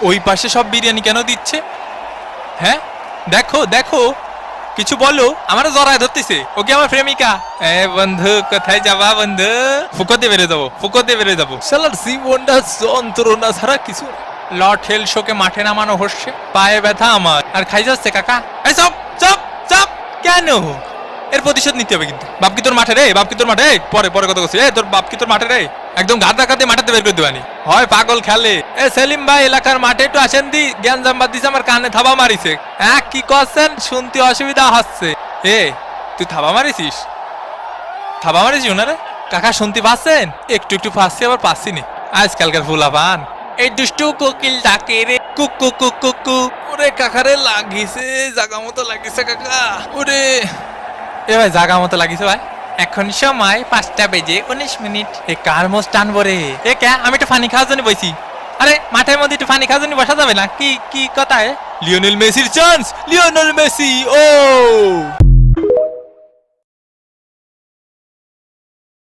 ওই পাশে সব বিরিয়ানি কেন দিচ্ছে? হ্যাঁ দেখো দেখো, কিছু বলো। আমারও জড়ায় ধরতেছে, ওকে আমার প্রেমিকা। এ বন্ধু কোথায় যাবা বন্ধু? ফুকোতে বেড়ে যাবো, ফুকোতে বেড়ে যাবো। শালার জীবনটা যন্ত্রণা ছাড়া কিছু না। লর্ড হেল শোকে মাঠে নামানো হচ্ছে, পায়ে ব্যথা আমার আর খাই যাচ্ছে কাকা। এই চপ চপ চপ। কেন? এর প্রতিশোধ নিতে হবে কিন্তু। বাপ কি তোর মাঠে রে? বাপ কি তোর মাঠে? পরে পরে কথা বলছি। তোর বাপ কি তোর মাঠে রে? একদম গাদা কাতে মাঠাতে বের করে দেবানি হয়, পাগল খেলে। এ সেলিম ভাই, এলাকার মাঠে একটু আসেন দি। জ্ঞান জাম্বাদ দিছে, আমার কানে থাবা মারিছে। হ্যাঁ কি করছেন? শুনতে অসুবিধা হচ্ছে। এ তুই থাবা মারিছিস? থাবা মারিছি ওনারে? কাকা শুনতে পাচ্ছেন? একটু একটু পাচ্ছি, আবার পাচ্ছি নি। আজকালকার ফুলা পান এই দুষ্টু কোকিল ডাকে রে কুকু কুকু কু। ওরে কাকারে লাগিছে, জাগা মতো লাগিছে কাকা। ওরে এ ভাই জাগা মতো লাগিছে ভাই। এখন সময় 5:19। এ কার মোষ টানবো রে? এ কে? আমি একটু পানি খাওয়ার জন্য বসি। আরে মাঠের মধ্যে একটু পানি খাওয়ার জন্য বসা যাবে না? কি কি কথা? লিওনেল মেসির চান্স, লিওনেল মেসি। ও